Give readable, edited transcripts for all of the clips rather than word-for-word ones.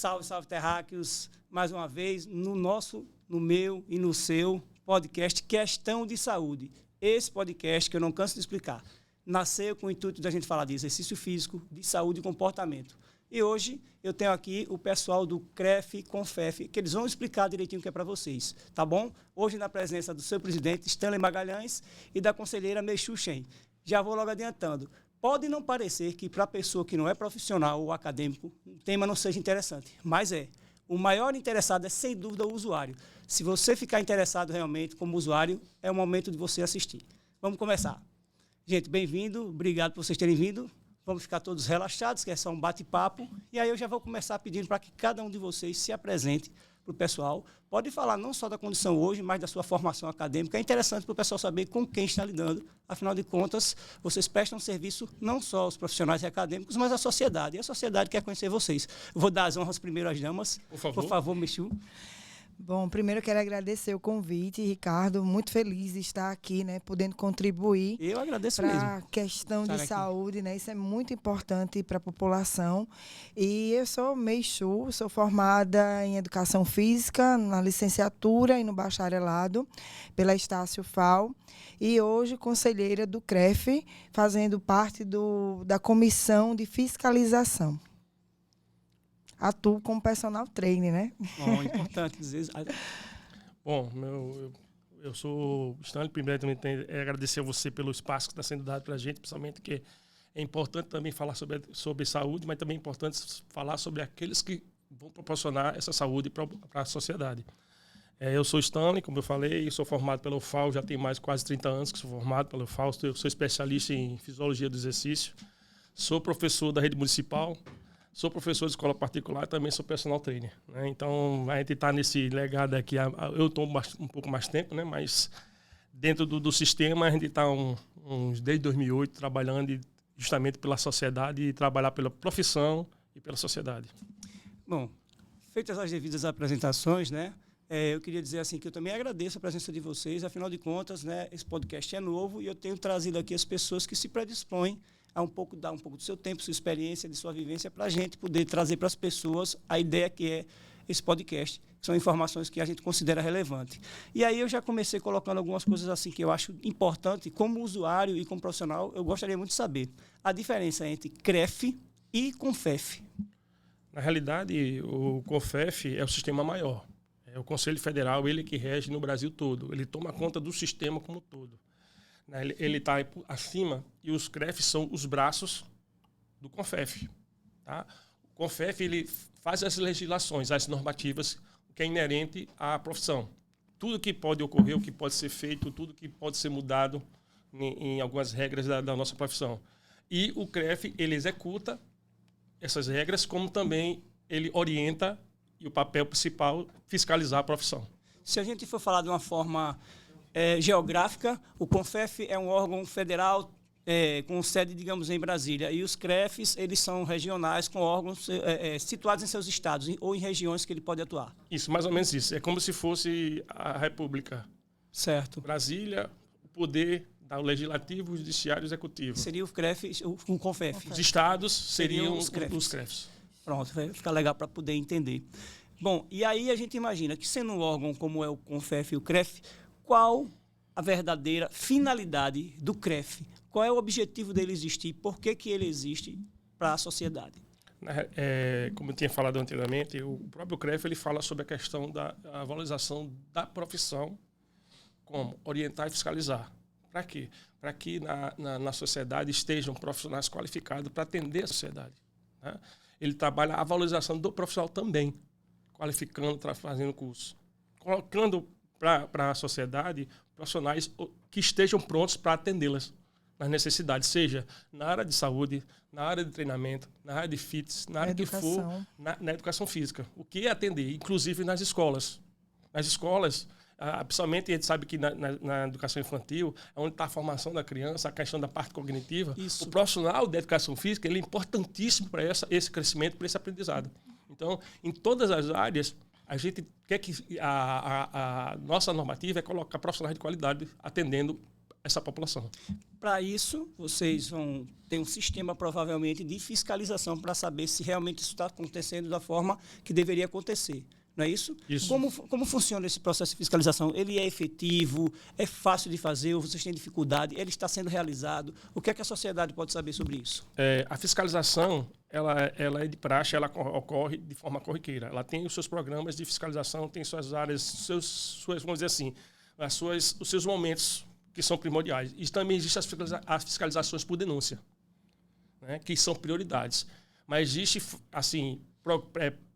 Salve, salve, terráqueos, mais uma vez, no meu e no seu podcast Questão de Saúde. Esse podcast, que eu não canso de explicar, nasceu com o intuito da gente falar de exercício físico, de saúde e comportamento. E hoje eu tenho aqui o pessoal do CREF Confef, que eles vão explicar direitinho o que é para vocês, tá bom? Hoje na presença do seu presidente, Stanley Magalhães, e da conselheira Meishu Shen. Já vou logo adiantando. Pode não parecer que para a pessoa que não é profissional ou acadêmico, o tema não seja interessante, mas é. O maior interessado é, sem dúvida, o usuário. Se você ficar interessado realmente como usuário, é o momento de você assistir. Vamos começar. Gente, bem-vindo, obrigado por vocês terem vindo. Vamos ficar todos relaxados, que é só um bate-papo. E aí eu já vou começar pedindo para que cada um de vocês se apresente para o pessoal. Pode falar não só da condição hoje, mas da sua formação acadêmica. É interessante para o pessoal saber com quem está lidando. Afinal de contas, vocês prestam serviço não só aos profissionais e acadêmicos, mas à sociedade. E a sociedade quer conhecer vocês. Eu vou dar as honras primeiro às damas. Por favor, Meishu. Bom, primeiro eu quero agradecer o convite, Ricardo. Muito feliz de estar aqui, né, podendo contribuir. Eu agradeço mesmo. Para a questão de saúde, né? Isso é muito importante para a população. E eu sou Meishu, sou formada em Educação Física, na licenciatura e no bacharelado pela Estácio FAO. E hoje conselheira do CREF, fazendo parte da comissão de fiscalização. Atuo como personal trainer, né? Importante dizer. Bom, eu sou Stanley. Primeiro também agradecer a você pelo espaço que está sendo dado para a gente, principalmente que é importante também falar sobre saúde, mas também é importante falar sobre aqueles que vão proporcionar essa saúde para a sociedade. Eu sou Stanley, como eu falei, sou formado pelo FAO, já tem mais de quase 30 anos que sou formado pelo FAO, eu sou especialista em fisiologia do exercício, sou professor da rede municipal, sou professor de escola particular e também sou personal trainer, né? Então, a gente está nesse legado aqui. Eu estou um pouco mais tempo, né? Mas dentro do sistema, a gente está desde 2008 trabalhando justamente pela sociedade e trabalhar pela profissão e pela sociedade. Bom, feitas as devidas apresentações, né? Eu queria dizer assim que eu também agradeço a presença de vocês. Afinal de contas, né, esse podcast é novo e eu tenho trazido aqui as pessoas que se predispõem a dar um pouco do seu tempo, sua experiência, de sua vivência, para a gente poder trazer para as pessoas a ideia que é esse podcast, que são informações que a gente considera relevante. E aí eu já comecei colocando algumas coisas assim que eu acho importante, como usuário e como profissional, eu gostaria muito de saber a diferença entre CREF e CONFEF. Na realidade, o CONFEF é o sistema maior. É o Conselho Federal, ele que rege no Brasil todo. Ele toma conta do sistema como um todo. Ele está acima e os CREF são os braços do CONFEF. Tá? O CONFEF ele faz as legislações, as normativas, que é inerente à profissão. Tudo que pode ocorrer, o que pode ser feito, tudo que pode ser mudado em algumas regras da nossa profissão. E o CREF ele executa essas regras, como também ele orienta, e o papel principal, fiscalizar a profissão. Se a gente for falar de uma forma geográfica, o CONFEF é um órgão federal com sede, digamos, em Brasília. E os CREFs, eles são regionais com órgãos situados em seus estados ou em regiões que ele pode atuar. Isso, mais ou menos isso. É como se fosse a República. Certo. Brasília, o poder do legislativo, judiciário e executivo. Seria o CREF, o CONFEF. Os estados seriam os CREFs. Pronto, vai ficar legal para poder entender. Bom, e aí a gente imagina que sendo um órgão como é o CONFEF e o CREF, qual a verdadeira finalidade do CREF? Qual é o objetivo dele existir? Por que ele existe para a sociedade? Como eu tinha falado anteriormente, o próprio CREF ele fala sobre a questão da valorização da profissão, como orientar e fiscalizar. Para quê? Para que na sociedade estejam profissionais qualificados para atender a sociedade, né? Ele trabalha a valorização do profissional também, qualificando, fazendo curso, colocando para a sociedade profissionais que estejam prontos para atendê-las nas necessidades, seja na área de saúde, na área de treinamento, na área de fitness, na área que for, na educação física. O que é atender, inclusive nas escolas. Nas escolas, principalmente a gente sabe que na educação infantil, é onde está a formação da criança, a questão da parte cognitiva. Isso. O profissional da educação física ele é importantíssimo para esse crescimento, para esse aprendizado. Então, em todas as áreas, a gente quer que a nossa normativa é colocar profissionais de qualidade atendendo essa população. Para isso, vocês vão ter um sistema, provavelmente, de fiscalização para saber se realmente isso está acontecendo da forma que deveria acontecer. Não é isso? Isso. Como funciona esse processo de fiscalização? Ele é efetivo? É fácil de fazer? Ou vocês têm dificuldade? Ele está sendo realizado? O que é que a sociedade pode saber sobre isso? A fiscalização, ela é de praxe, ela ocorre de forma corriqueira. Ela tem os seus programas de fiscalização, tem suas áreas, vamos dizer assim, os seus momentos que são primordiais. E também existem as fiscalizações por denúncia, né, que são prioridades. Mas existe, assim,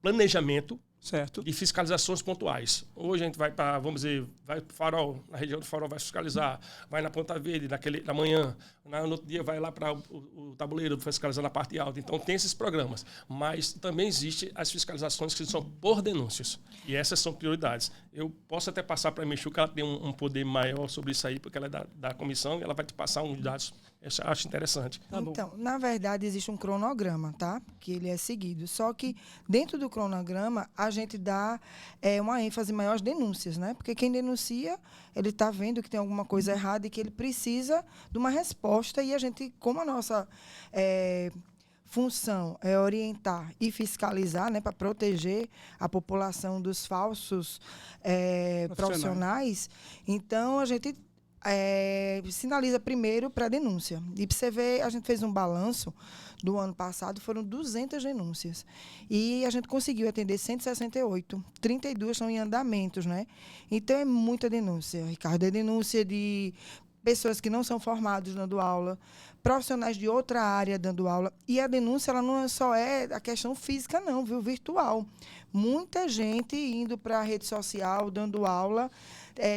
planejamento, certo, de fiscalizações pontuais. Hoje a gente vai para, vamos dizer, vai para o Farol, na região do Farol vai fiscalizar, vai na Ponta Verde, na manhã, no outro dia vai lá para o Tabuleiro, fiscalizar na parte alta. Então tem esses programas. Mas também existem as fiscalizações que são por denúncias. E essas são prioridades. Eu posso até passar para a Michu, que ela tem um poder maior sobre isso aí, porque ela é da comissão, e ela vai te passar uns dados. Eu acho interessante. Então, na verdade, existe um cronograma, tá? Que ele é seguido. Só que dentro do cronograma, a gente dá uma ênfase maior às denúncias, né? Porque quem denuncia, ele está vendo que tem alguma coisa errada e que ele precisa de uma resposta. E a gente, como a nossa função é orientar e fiscalizar, né? Para proteger a população dos falsos profissionais, então a gente sinaliza primeiro para a denúncia. E para você ver, a gente fez um balanço do ano passado, foram 200 denúncias. E a gente conseguiu atender 168. 32 estão em andamentos, né? Então, é muita denúncia, Ricardo. É denúncia de pessoas que não são formadas dando aula, profissionais de outra área dando aula. E a denúncia, ela não só é a questão física, não, viu? Virtual. Muita gente indo para a rede social, dando aula,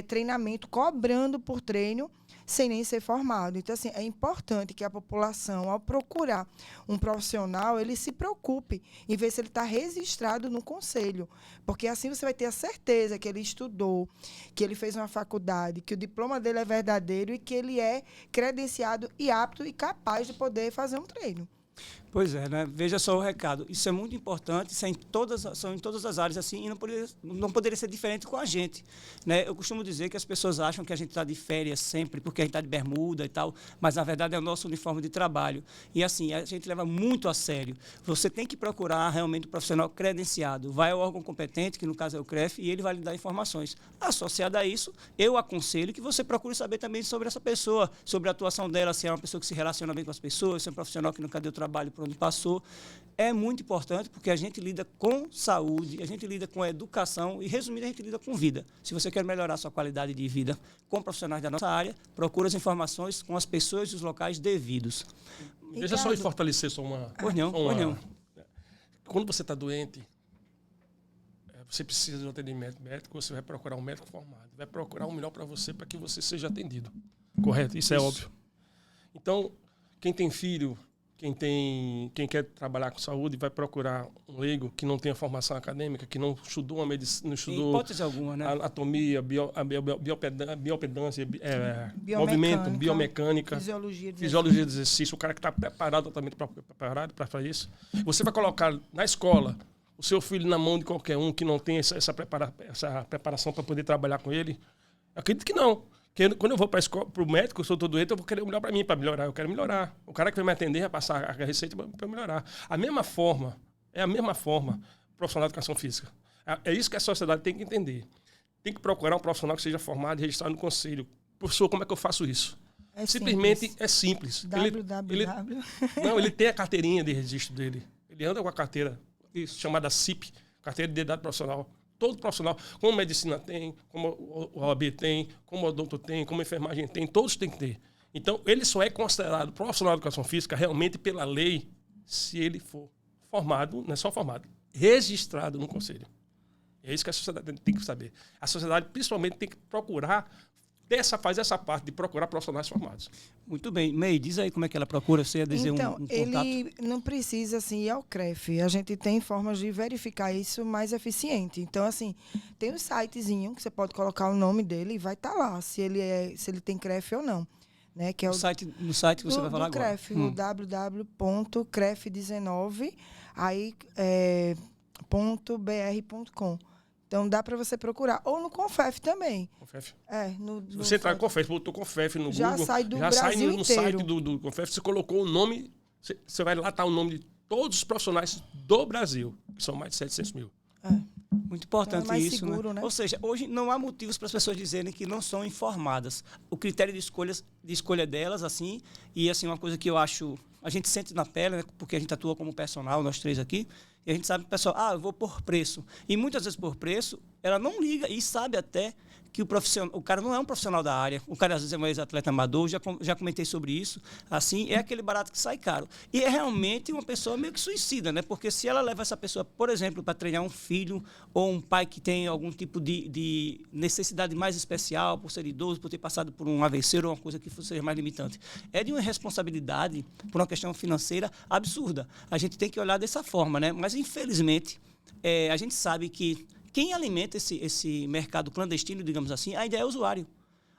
treinamento, cobrando por treino, sem nem ser formado. Então, assim, é importante que a população, ao procurar um profissional, ele se preocupe em ver se ele está registrado no conselho. Porque assim você vai ter a certeza que ele estudou, que ele fez uma faculdade, que o diploma dele é verdadeiro e que ele é credenciado e apto e capaz de poder fazer um treino. Pois é, né? Veja só o recado. Isso é muito importante, isso são em todas as áreas assim, e não poderia ser diferente com a gente, né? Eu costumo dizer que as pessoas acham que a gente está de férias sempre, porque a gente está de bermuda e tal, mas na verdade é o nosso uniforme de trabalho. E assim, a gente leva muito a sério. Você tem que procurar realmente um profissional credenciado. Vai ao órgão competente, que no caso é o CREF, e ele vai lhe dar informações. Associado a isso, eu aconselho que você procure saber também sobre essa pessoa, sobre a atuação dela, se é uma pessoa que se relaciona bem com as pessoas, se é um profissional que nunca deu trabalho onde passou. É muito importante porque a gente lida com saúde, a gente lida com educação e, resumindo, a gente lida com vida. Se você quer melhorar a sua qualidade de vida com profissionais da nossa área, procure as informações com as pessoas e os locais devidos. Deixa só eu fortalecer só uma... Pois não. Quando você está doente, você precisa de um atendimento médico, você vai procurar um médico formado, vai procurar o melhor para você, para que você seja atendido. Correto? Isso é óbvio. Então, quem tem filho... Quem quer trabalhar com saúde vai procurar um leigo que não tenha formação acadêmica, que não estudou uma medicina, não estudou hipótese alguma, né? Anatomia, biopedância, movimento, biomecânica, fisiologia do exercício. O cara que está totalmente preparado para isso. Você vai colocar na escola o seu filho na mão de qualquer um que não tem essa preparação para poder trabalhar com ele? Eu acredito que não. Quando eu vou para o médico, se eu estou doente, eu vou querer o melhor para mim, para melhorar. Eu quero melhorar. O cara que vai me atender vai passar a receita para melhorar. É a mesma forma, profissional de educação física. É isso que a sociedade tem que entender. Tem que procurar um profissional que seja formado e registrado no conselho. Professor, como é que eu faço isso? Simplesmente é simples. Ele tem a carteirinha de registro dele. Ele anda com a carteira chamada CIP, carteira de identidade profissional. Todo profissional, como a medicina tem, como o OAB tem, como o odonto tem, como a enfermagem tem, todos têm que ter. Então, ele só é considerado profissional de educação física realmente pela lei se ele for formado, não é só formado, registrado no conselho. É isso que a sociedade tem que saber. A sociedade, principalmente, tem que procurar fazer essa parte de procurar profissionais formados. Muito bem. May, diz aí como é que ela procura, você ia dizer um contato. Ele não precisa assim, ir ao CREF. A gente tem formas de verificar isso mais eficiente. Então, assim, tem um sitezinho que você pode colocar o nome dele e vai estar lá, se ele tem CREF ou não. Né? Que é no site que você vai falar agora. CREF, o www.cref19 .br.com. Então, dá para você procurar. Ou no Confef também. Confef. No você entrar no Confef, botou Confef no já Google. Sai do já Brasil sai no inteiro. site do Confef, você colocou o nome, você vai lá, tá o nome de todos os profissionais do Brasil, que são mais de 700 mil. Muito importante então é mais isso, seguro, né? Ou seja, hoje não há motivos para as pessoas dizerem que não são informadas. O critério de escolha delas, assim, e assim, uma coisa que eu acho, a gente sente na pele, né, porque a gente atua como personal, nós três aqui, e a gente sabe, pessoal, eu vou por preço. E muitas vezes por preço, ela não liga e sabe até que o cara não é um profissional da área, o cara às vezes é um ex-atleta amador, já comentei sobre isso, assim, é aquele barato que sai caro. E é realmente uma pessoa meio que suicida, né? Porque se ela leva essa pessoa, por exemplo, para treinar um filho ou um pai que tem algum tipo de necessidade mais especial, por ser idoso, por ter passado por um AVC ou uma coisa que seja mais limitante, é de uma responsabilidade, por uma questão financeira, absurda. A gente tem que olhar dessa forma, né? Mas, infelizmente, a gente sabe que quem alimenta esse mercado clandestino, digamos assim, ainda é o usuário.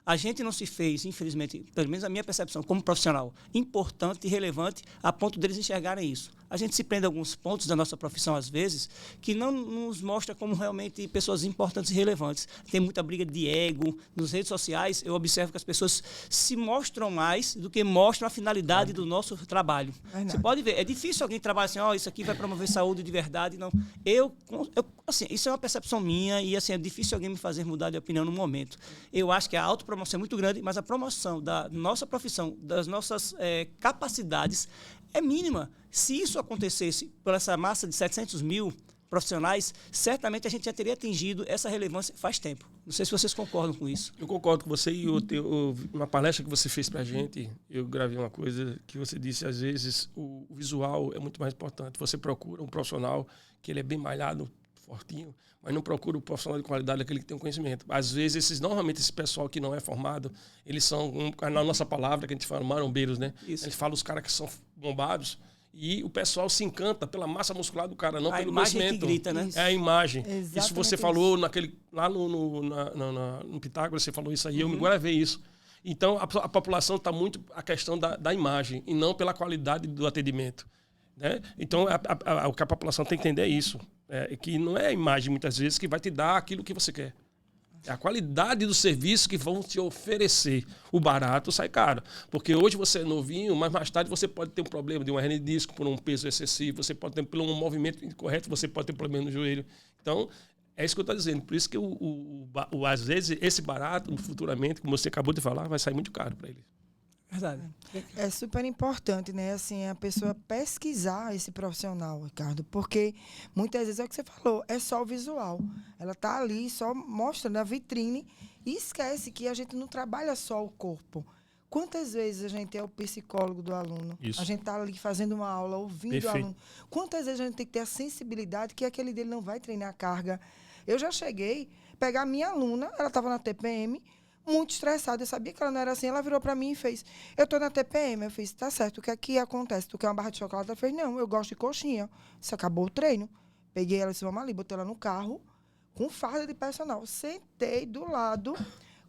A gente não se fez, infelizmente, pelo menos a minha percepção como profissional, importante e relevante a ponto deles enxergarem isso. A gente se prende a alguns pontos da nossa profissão, às vezes, que não nos mostra como realmente pessoas importantes e relevantes. Tem muita briga de ego. Nas redes sociais, eu observo que as pessoas se mostram mais do que mostram a finalidade do nosso trabalho. Você pode ver, é difícil alguém trabalhar assim, isso aqui vai promover saúde de verdade. Não. Assim, isso é uma percepção minha e assim, é difícil alguém me fazer mudar de opinião no momento. Eu acho que a autopromoção é muito grande, mas a promoção da nossa profissão, das nossas capacidades, é mínima. Se isso acontecesse por essa massa de 700 mil profissionais, certamente a gente já teria atingido essa relevância faz tempo. Não sei se vocês concordam com isso. Eu concordo com você e uma palestra que você fez pra gente, eu gravei uma coisa que você disse, às vezes o visual é muito mais importante. Você procura um profissional que ele é bem malhado, fortinho, mas não procura o profissional de qualidade, aquele que tem um conhecimento. Às vezes, normalmente, esse pessoal que não é formado, eles são, na nossa palavra, que a gente fala, marombeiros, né? Isso. A gente fala os caras que são bombados e o pessoal se encanta pela massa muscular do cara, não pelo conhecimento. Que grita, né? É a imagem. Exatamente isso você falou lá no Pitágoras, você falou isso aí, eu me gravei isso. Então, a população está muito a questão da imagem e não pela qualidade do atendimento. Né? Então, o que a população tem que entender é isso. Que não é a imagem, muitas vezes, que vai te dar aquilo que você quer. É a qualidade do serviço que vão te oferecer. O barato sai caro. Porque hoje você é novinho, mas mais tarde você pode ter um problema de uma hernia de disco por um peso excessivo, você pode ter um movimento incorreto, você pode ter problema no joelho. Então, é isso que eu estou dizendo. Por isso que, às vezes, esse barato, futuramente, como você acabou de falar, vai sair muito caro para ele. Verdade. É super importante, né? Assim, a pessoa pesquisar esse profissional, Ricardo, porque muitas vezes é o que você falou, é só o visual. Ela está ali só mostrando a vitrine e esquece que a gente não trabalha só o corpo. Quantas vezes a gente é o psicólogo do aluno? Isso. A gente está ali fazendo uma aula, ouvindo o aluno. Quantas vezes a gente tem que ter a sensibilidade que aquele dele não vai treinar a carga? Eu já cheguei a pegar a minha aluna, ela estava na TPM, muito estressada, eu sabia que ela não era assim, ela virou para mim e fez, eu tô na TPM, eu fiz, tá certo, o que aqui acontece? Tu quer uma barra de chocolate? Ela fez, não, eu gosto de coxinha. Isso acabou o treino. Peguei ela e disse, vamos ali, botei ela no carro, com farda de personal, sentei do lado,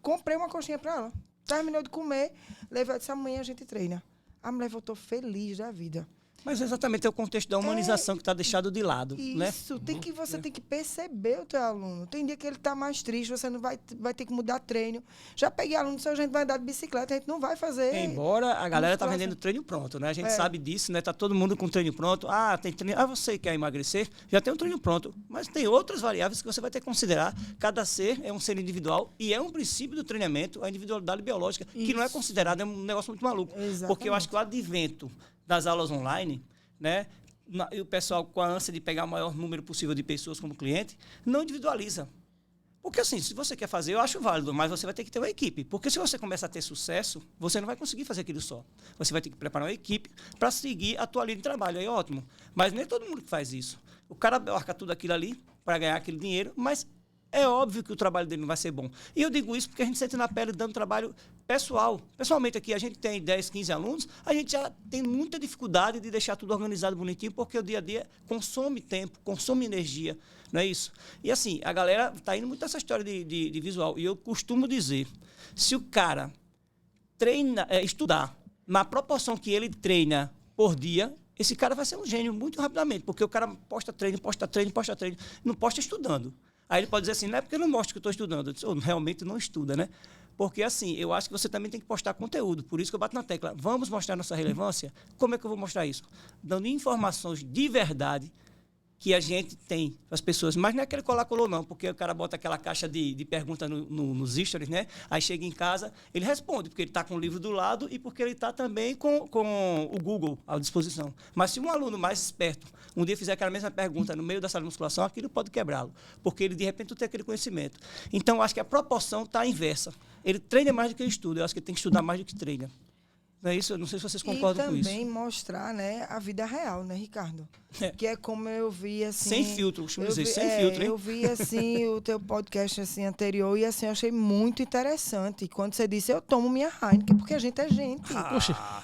comprei uma coxinha para ela, terminou de comer, levei, disse, amanhã a gente treina. A mulher voltou feliz da vida. Mas exatamente é o contexto da humanização que está deixado de lado. Isso, né? Você tem que perceber o teu aluno. Tem dia que ele está mais triste, você não vai ter que mudar treino. Já peguei aluno, se a gente vai andar de bicicleta, a gente não vai fazer. Embora a galera tá vendendo treino pronto, né? A gente sabe disso, né? Tá todo mundo com treino pronto. Tem treino. Você quer emagrecer, já tem um treino pronto. Mas tem outras variáveis que você vai ter que considerar. Cada ser é um ser individual e é um princípio do treinamento, a individualidade biológica, que não é considerada, é um negócio muito maluco. Exatamente. Porque eu acho que o advento das aulas online, né? E o pessoal com a ânsia de pegar o maior número possível de pessoas como cliente, não individualiza. Porque assim, se você quer fazer, eu acho válido, mas você vai ter que ter uma equipe. Porque se você começa a ter sucesso, você não vai conseguir fazer aquilo só. Você vai ter que preparar uma equipe para seguir a tua linha de trabalho. Aí ótimo. Mas nem todo mundo que faz isso. O cara abarca tudo aquilo ali para ganhar aquele dinheiro, mas é óbvio que o trabalho dele não vai ser bom. E eu digo isso porque a gente sente na pele dando trabalho pessoal. Pessoalmente aqui, a gente tem 10, 15 alunos, a gente já tem muita dificuldade de deixar tudo organizado, bonitinho, porque o dia a dia consome tempo, consome energia, não é isso? E assim, a galera está indo muito nessa história de visual. E eu costumo dizer, se o cara estudar na proporção que ele treina por dia, esse cara vai ser um gênio muito rapidamente, porque o cara posta treino, não posta estudando. Aí ele pode dizer assim, não é porque eu não mostro que eu estou estudando. Eu disse, realmente não estuda, né? Porque, assim, eu acho que você também tem que postar conteúdo. Por isso que eu bato na tecla. Vamos mostrar nossa relevância? Como é que eu vou mostrar isso? Dando informações de verdade que a gente tem para as pessoas. Mas não é aquele colar-colou, não. Porque o cara bota aquela caixa de pergunta nos stories, né? Aí chega em casa, ele responde. Porque ele está com o livro do lado e porque ele está também com o Google à disposição. Mas se um aluno mais esperto um dia fizer aquela mesma pergunta no meio da sala de musculação, aquilo pode quebrá-lo. Porque ele, de repente, não tem aquele conhecimento. Então, acho que a proporção está inversa. Ele treina mais do que ele estuda. Eu acho que ele tem que estudar mais do que treina. Não é isso? Eu não sei se vocês concordam com isso. E também mostrar, né, a vida real, né, Ricardo? Que é como eu vi, assim... Sem filtro, costumo dizer, sem filtro, hein? Eu vi, assim, o teu podcast, assim, anterior e, assim, eu achei muito interessante. Quando você disse, eu tomo minha Heineken, porque a gente é gente.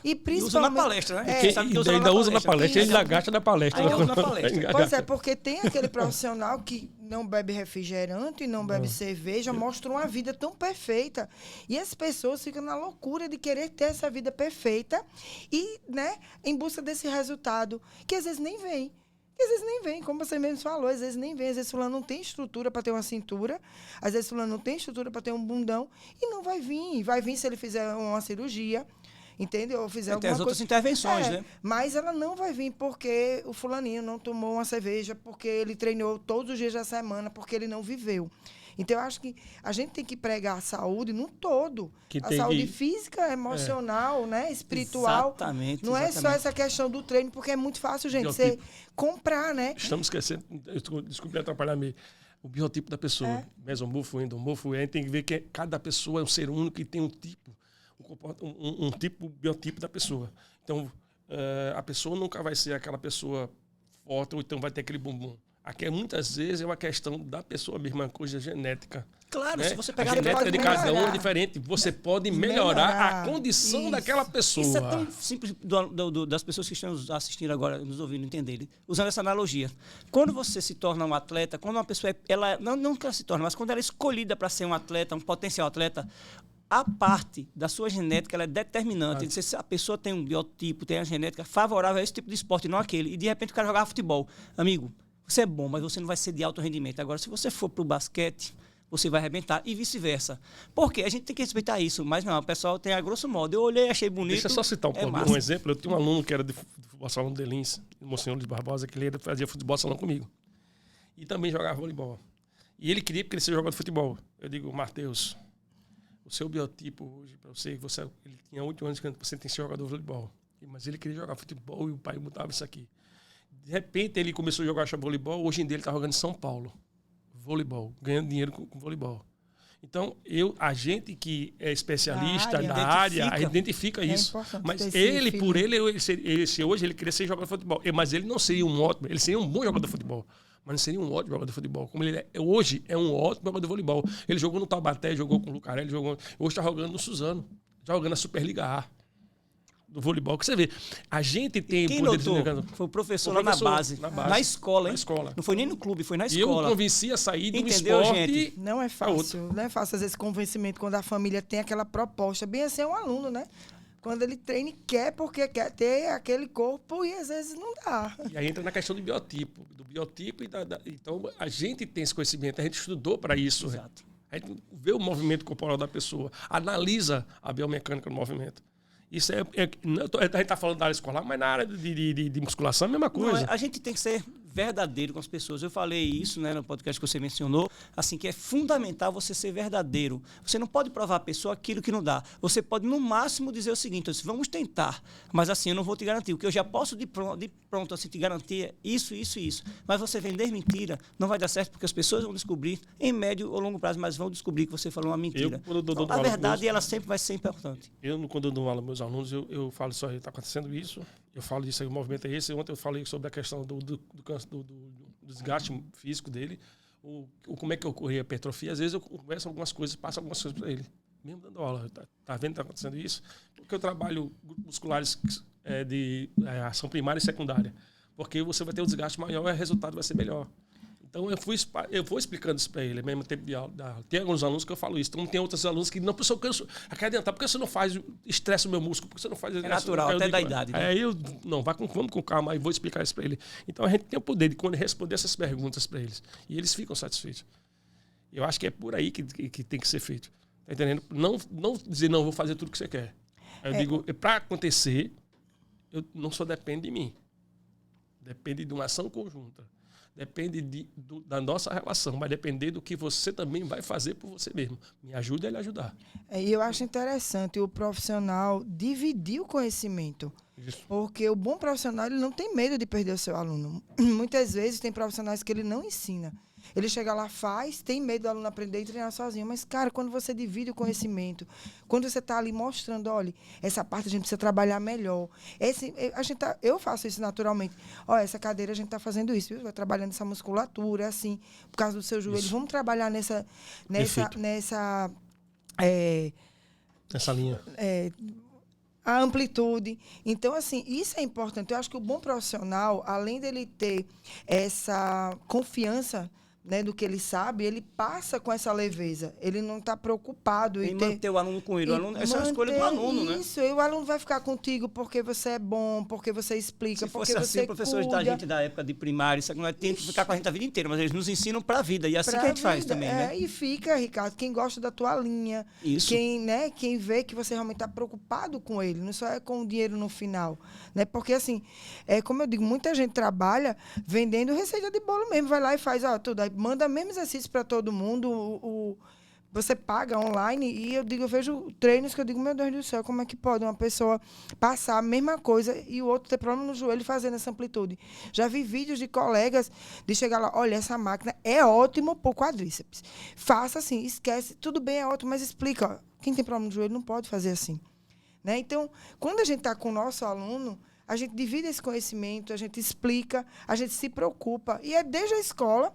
E principalmente... Usa na palestra, né? Ainda usa na palestra, ele ainda gasta na palestra. Ainda usa na palestra. Pois é, porque tem aquele profissional que não bebe refrigerante, não bebe cerveja, mostra uma vida tão perfeita. E as pessoas ficam na loucura de querer ter essa vida perfeita e, né, em busca desse resultado, que às vezes nem vem. Como você mesmo falou, às vezes nem vem. Às vezes fulano não tem estrutura para ter uma cintura, às vezes fulano não tem estrutura para ter um bundão e não vai vir. Vai vir se ele fizer uma cirurgia, entendeu? Ou fizer alguma coisa. Tem as outras intervenções, né? Mas ela não vai vir porque o fulaninho não tomou uma cerveja, porque ele treinou todos os dias da semana, porque ele não viveu. Então, eu acho que a gente tem que pregar a saúde no todo. A saúde física, emocional, né? Espiritual. Exatamente. Não é só essa questão do treino, porque é muito fácil, gente, você comprar, né? Estamos esquecendo, desculpe me atrapalhar meio, o biotipo da pessoa. Mesomorfo, endomorfo, a gente tem que ver que cada pessoa é um ser único que tem um tipo, biotipo da pessoa. Então, a pessoa nunca vai ser aquela pessoa forte, ou então vai ter aquele bumbum. Aqui, muitas vezes, é uma questão da pessoa mesma, uma coisa genética. Claro, né? se você pegar a genética de cada um é diferente. Você pode melhorar a condição daquela pessoa. Isso é tão simples das pessoas que estão assistindo agora, nos ouvindo, entenderem. Usando essa analogia. Quando você se torna um atleta, quando uma pessoa, ela não que ela se torna, mas quando ela é escolhida para ser um atleta, um potencial atleta, a parte da sua genética ela é determinante. Se a pessoa tem um biotipo, tem a genética favorável a esse tipo de esporte, não aquele, e de repente o cara jogava futebol. Amigo, você é bom, mas você não vai ser de alto rendimento. Agora, se você for para o basquete, você vai arrebentar e vice-versa. Por quê? A gente tem que respeitar isso, mas não, o pessoal tem a grosso modo. Eu olhei, achei bonito. Deixa eu só citar um exemplo. Eu tinha um aluno que era de futebol salão de Lins, o Monsenhor Luiz Barbosa, que ele fazia futebol salão comigo. E também jogava voleibol. E ele queria que ele seja jogador de futebol. Eu digo, Matheus, o seu biotipo hoje, para você, ele tinha 8 anos que você tem que ser jogador de voleibol. Mas ele queria jogar futebol e o pai mudava isso aqui. De repente, ele começou a jogar voleibol. Hoje em dia, ele está jogando em São Paulo. Voleibol. Ganhando dinheiro com voleibol. Então, a gente que é especialista na área, identifica isso. Mas ele, por ele, hoje, ele queria ser jogador de futebol. Mas ele não seria um ótimo, ele seria um bom jogador de futebol. Mas não seria um ótimo jogador de futebol. Como ele hoje é um ótimo jogador de voleibol. Ele jogou no Taubaté, jogou com o Lucarelli, hoje está jogando no Suzano. Está jogando na Superliga A. Do voleibol, que você vê. A gente tem... Quem notou? Foi o professor lá na base. Na escola, hein? Na escola. Não foi nem no clube, foi na escola. E eu convenci a sair de um esporte... Gente? Não é fácil. Não é fácil fazer esse convencimento quando a família tem aquela proposta. Bem assim é um aluno, né? Quando ele treina e quer, porque quer ter aquele corpo e às vezes não dá. E aí entra na questão do biotipo. Então, a gente tem esse conhecimento, a gente estudou para isso. Exato. A gente vê o movimento corporal da pessoa, analisa a biomecânica do movimento. Isso a gente está falando da área escolar, mas na área de musculação é a mesma coisa. Não, a gente tem que ser verdadeiro com as pessoas. Eu falei isso, né, no podcast que você mencionou, assim, que é fundamental você ser verdadeiro. Você não pode provar à pessoa aquilo que não dá. Você pode, no máximo, dizer o seguinte, assim, vamos tentar, mas assim, eu não vou te garantir. O que eu já posso de pronto assim, te garantir é isso, isso e isso. Mas você vender mentira não vai dar certo, porque as pessoas vão descobrir, em médio ou longo prazo, mas vão descobrir que você falou uma mentira. Então, a verdade, ela sempre vai ser importante. Quando eu dou aula aos meus alunos, eu falo isso aí, está acontecendo isso, eu falo disso aí, o movimento é esse. Ontem eu falei sobre a questão do desgaste físico dele, como é que ocorria a hipertrofia. Às vezes eu converso algumas coisas, passo algumas coisas para ele, mesmo dando aula. Tá vendo que está acontecendo isso? Porque eu trabalho grupos musculares de ação primária e secundária, porque você vai ter um desgaste maior e o resultado vai ser melhor. Então, eu vou explicando isso para ele, mesmo tempo de aula. Tem alguns alunos que eu falo isso. Então, tem outros alunos que não, professor, eu quero adiantar. Por que você não faz, estressa o meu músculo? Por que você não faz... É natural, até da idade. Né? Vamos com calma e vou explicar isso para ele. Então, a gente tem o poder de responder essas perguntas para eles. E eles ficam satisfeitos. Eu acho que é por aí que tem que ser feito. Tá entendendo? Não dizer, não, vou fazer tudo que você quer. Aí eu digo, para acontecer, não só depende de mim. Depende de uma ação conjunta. Depende da nossa relação, mas depender do que você também vai fazer por você mesmo. Me ajuda a lhe ajudar. E eu acho interessante o profissional dividir o conhecimento. Isso. Porque o bom profissional ele não tem medo de perder o seu aluno. Muitas vezes tem profissionais que ele não ensina. Ele chega lá, faz, tem medo do aluno aprender e treinar sozinho. Mas, cara, quando você divide o conhecimento, quando você está ali mostrando, olha, essa parte a gente precisa trabalhar melhor. Eu faço isso naturalmente. Olha, essa cadeira a gente está fazendo isso, viu? Vai trabalhando essa musculatura, assim, por causa do seu joelho. Vamos trabalhar nessa linha. A amplitude. Então, assim, isso é importante. Eu acho que o bom profissional, além dele ter essa confiança, né, do que ele sabe, ele passa com essa leveza. Ele não está preocupado em manter o aluno com ele. Essa é a escolha do aluno, né? Isso, e o aluno vai ficar contigo porque você é bom, porque você explica, Se porque fosse você assim, professores da gente da época de primária, isso aqui tem que ficar com a gente a vida inteira, mas eles nos ensinam para a vida, e é assim que a gente faz também, né? E fica, Ricardo, quem gosta da tua linha, isso. Quem vê que você realmente está preocupado com ele, não só é com o dinheiro no final, né? Porque, assim, como eu digo, muita gente trabalha vendendo receita de bolo mesmo, vai lá e faz, tudo aí, manda mesmo exercício para todo mundo, você paga online, e eu vejo treinos que eu digo, meu Deus do céu, como é que pode uma pessoa passar a mesma coisa e o outro ter problema no joelho fazendo essa amplitude? Já vi vídeos de colegas de chegar lá, olha, essa máquina é ótima para o quadríceps. Faça assim, esquece, tudo bem, é ótimo, mas explica, quem tem problema no joelho não pode fazer assim. Né? Então, quando a gente está com o nosso aluno, a gente divide esse conhecimento, a gente explica, a gente se preocupa, e é desde a escola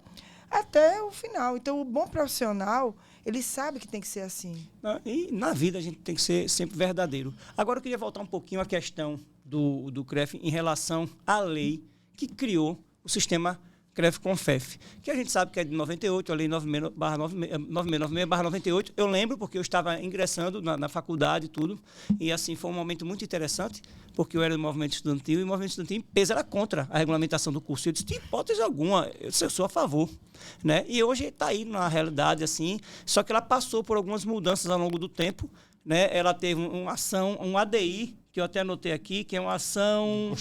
até o final. Então, o bom profissional, ele sabe que tem que ser assim. E na vida a gente tem que ser sempre verdadeiro. Agora eu queria voltar um pouquinho à questão do CREF em relação à lei que criou o sistema CREF-CONFEF, que a gente sabe que é de 98, a lei 9696/98. Eu lembro porque eu estava ingressando na faculdade e tudo, e assim foi um momento muito interessante, porque eu era do movimento estudantil, e o movimento estudantil em peso era contra a regulamentação do curso. Eu disse, de hipótese alguma, eu sou a favor. Né? E hoje está aí na realidade, assim, só que ela passou por algumas mudanças ao longo do tempo. Né? Ela teve uma ação, um ADI, que eu até anotei aqui, que é uma ação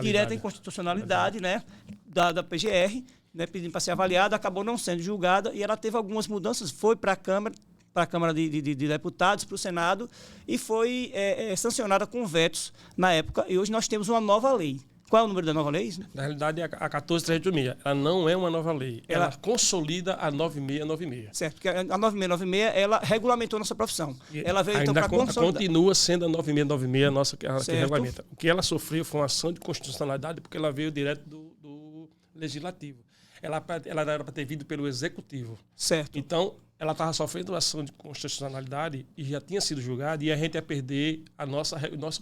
direta em constitucionalidade, né? da PGR, né? Pedindo para ser avaliada, acabou não sendo julgada, e ela teve algumas mudanças, foi para a Câmara de Deputados, para o Senado, e foi sancionada com vetos na época, e hoje nós temos uma nova lei. Qual é o número da nova lei? Na realidade, é a 14386. Ela não é uma nova lei. Ela consolida a 9696. Certo, porque a 9696, ela regulamentou a nossa profissão. Ela veio, então, para consolidar. Continua sendo a 9696 a nossa que regulamenta. O que ela sofreu foi uma ação de constitucionalidade, porque ela veio direto do Legislativo. Ela era para ter vindo pelo Executivo. Certo. Então, ela estava sofrendo uma ação de constitucionalidade e já tinha sido julgada, e a gente ia perder o nosso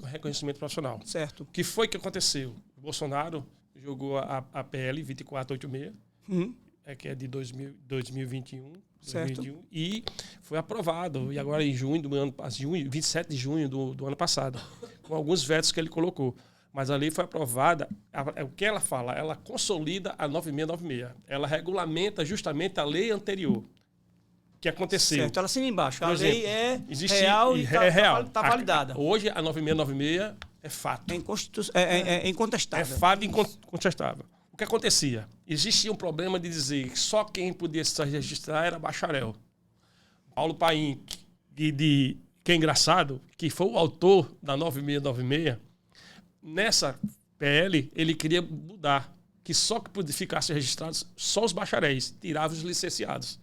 reconhecimento profissional. Certo. O que foi que aconteceu? O Bolsonaro jogou a PL 2486, que é de 2021, e foi aprovado. E agora em junho, 27 de junho do ano passado, com alguns vetos que ele colocou. Mas a lei foi aprovada, o que ela fala? Ela consolida a 9696. Ela regulamenta justamente a lei anterior que aconteceu. Certo, ela assina embaixo. A lei é existe, real e está validada. Hoje a 9696 é fato. É incontestável. É fato incontestável. O que acontecia? Existia um problema de dizer que só quem podia se registrar era bacharel. Paulo Paim, que é engraçado, que foi o autor da 9696, nessa PL ele queria mudar, que só que podia ficasse registrados só os bacharéis, tirava os licenciados.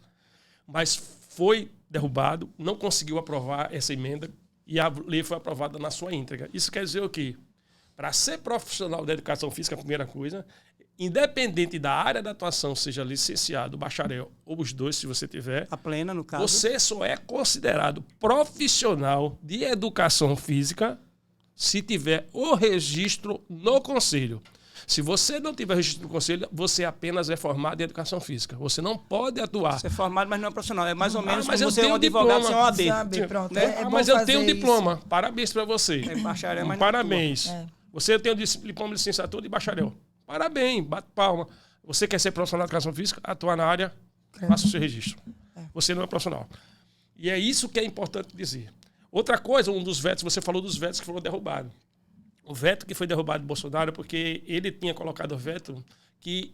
Mas foi derrubado, não conseguiu aprovar essa emenda e a lei foi aprovada na sua íntegra. Isso quer dizer o quê? Para ser profissional da educação física, a primeira coisa, independente da área da atuação, seja licenciado, bacharel ou os dois, se você tiver, a plena, no caso, você só é considerado profissional de educação física se tiver o registro no conselho. Se você não tiver registro no conselho, você apenas é formado em educação física. Você não pode atuar. Você é formado, mas não é profissional. É mais ou menos como você é um advogado sem OAB. Pronto, mas eu tenho diploma. Isso. Parabéns para você. Bacharel, mas parabéns. Você tem o diploma de licenciatura de bacharel. Parabéns, bate palma. Você quer ser profissional de educação física, atuar na área, faça o seu registro. Você não é profissional. E é isso que é importante dizer. Outra coisa, um dos vetos, você falou dos vetos que foram derrubados. O veto que foi derrubado do Bolsonaro, porque ele tinha colocado o veto que